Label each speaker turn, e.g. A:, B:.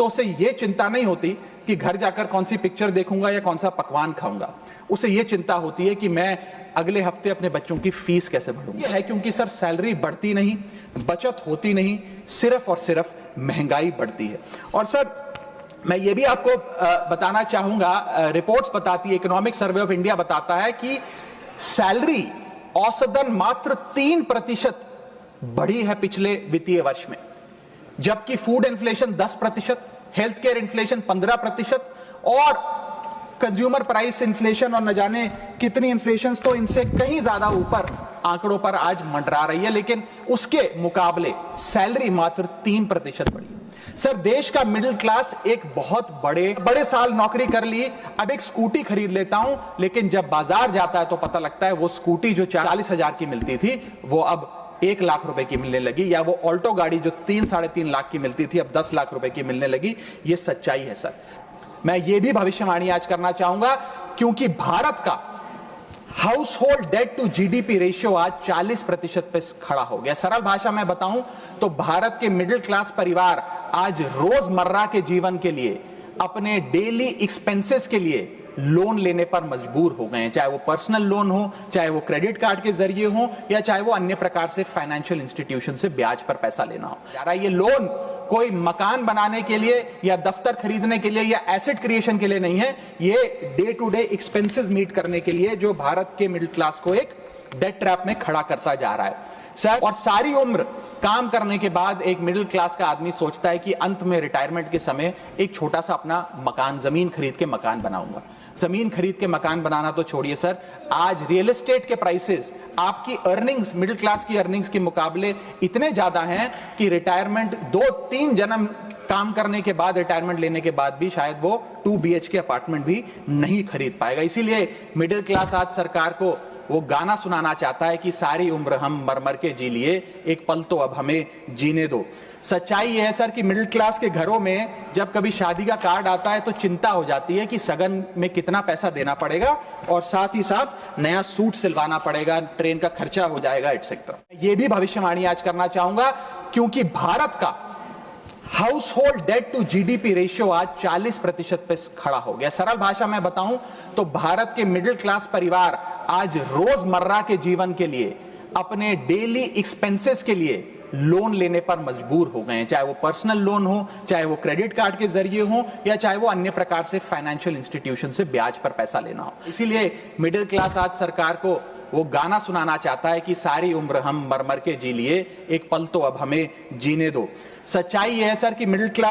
A: तो उसे ये चिंता नहीं होती कि घर जाकर कौन सी पिक्चर देखूंगा या कौन सा पकवान खाऊंगा। उसे ये चिंता होती है कि मैं अगले हफ्ते अपने बच्चों की फीस कैसे भरूंगा। यह है क्योंकि सर सैलरी बढ़ती नहीं, बचत होती नहीं, सिर्फ और सिर्फ महंगाई बढ़ती है। और सर मैं ये भी आपको बताना चाहूंगा, रिपोर्ट्स बताती है, इकोनॉमिक सर्वे ऑफ इंडिया बताता है कि सैलरी औसतन मात्र 3% बढ़ी है पिछले वित्तीय वर्ष में, जबकि food inflation 10%, health care inflation 15% और कंज्यूमर प्राइस इन्फ्लेशन और न जाने कितनी इन्फ्लेशन तो इनसे कहीं ज्यादा ऊपर आंकड़ों पर आज मंडरा रही है, लेकिन उसके मुकाबले सैलरी मात्र 3% बढ़ी। सर देश का मिडिल क्लास एक बहुत बड़े साल नौकरी कर ली, अब एक स्कूटी खरीद लेता हूं, लेकिन जब बाजार जाता है तो पता लगता है वो स्कूटी जो 40,000 की मिलती थी वो अब 1 लाख रुपए की मिलने लगी, या वो ऑल्टो गाड़ी जो 3-3.5 लाख की मिलती थी अब 10 लाख रुपए की मिलने लगी। ये सच्चाई है सर। मैं ये भी भविष्यवाणी आज करना चाहूंगा, क्योंकि भारत का household debt to GDP ratio आज 40% पे खड़ा हो गया। सरल भाषा में बताऊं तो भारत के मिडिल क्लास परिवार आज रोजमर्रा के जीवन के लिए, अपने डेली एक्सपेंसेस के लिए लोन लेने पर मजबूर हो गए हैं, चाहे वो पर्सनल लोन हो, चाहे वो क्रेडिट कार्ड के जरिए हो, या चाहे वो अन्य प्रकार से फाइनेंशियल इंस्टीट्यूशन से ब्याज पर पैसा लेना हो। यार ये लोन कोई मकान बनाने के लिए या दफ्तर खरीदने के लिए या एसेट क्रिएशन के लिए नहीं है, ये day to day expenses meet करने के लिए, जो भारत के मिडिल क्लास को एक डेट ट्रैप में खड़ा करता जा रहा है सर। और सारी उम्र काम करने के बाद एक मिडिल क्लास का आदमी सोचता है कि अंत में रिटायरमेंट के समय एक छोटा सा अपना मकान, जमीन खरीद के मकान बनाऊंगा। जमीन खरीद के मकान बनाना तो छोड़िए सर, आज रियल एस्टेट के प्राइसेस आपकी अर्निंग्स, मिडिल क्लास की अर्निंग्स के मुकाबले इतने ज्यादा हैं कि रिटायरमेंट 2-3 जन्म काम करने के बाद, रिटायरमेंट लेने के बाद भी शायद वो 2 BHK अपार्टमेंट भी नहीं खरीद पाएगा। इसीलिए मिडिल क्लास आज सरकार को वो गाना सुनाना चाहता है कि सारी उम्र हम मर मर के जी लिए, एक पल तो अब हमें जीने दो। सच्चाई यह है सर कि मिडिल क्लास के घरों में जब कभी शादी का कार्ड आता है तो चिंता हो जाती है कि सगन में कितना पैसा देना पड़ेगा और साथ ही साथ नया सूट सिलवाना पड़ेगा, ट्रेन का खर्चा हो जाएगा, एटसेट्रा। ये भी भविष्यवाणी आज करना चाहूंगा, क्योंकि भारत का household debt to GDP ratio आज 40% पे खड़ा हो गया। सरल भाषा में बताऊं तो भारत के मिडिल क्लास परिवार आज रोजमर्रा के जीवन के लिए, अपने डेली एक्सपेंसेस के लिए लोन लेने पर मजबूर हो गए हैं, चाहे वो पर्सनल लोन हो, चाहे वो क्रेडिट कार्ड के जरिए हो, या चाहे वो अन्य प्रकार से फाइनेंशियल इंस्टीट्यूशन से ब्याज पर पैसा लेना हो। इसीलिए मिडिल क्लास आज सरकार को वो गाना सुनाना चाहता है कि सारी उम्र हम मर मर के जी लिए, एक पल तो अब हमें जीने दो। सच्चाई यह है सर कि मिडिल क्लास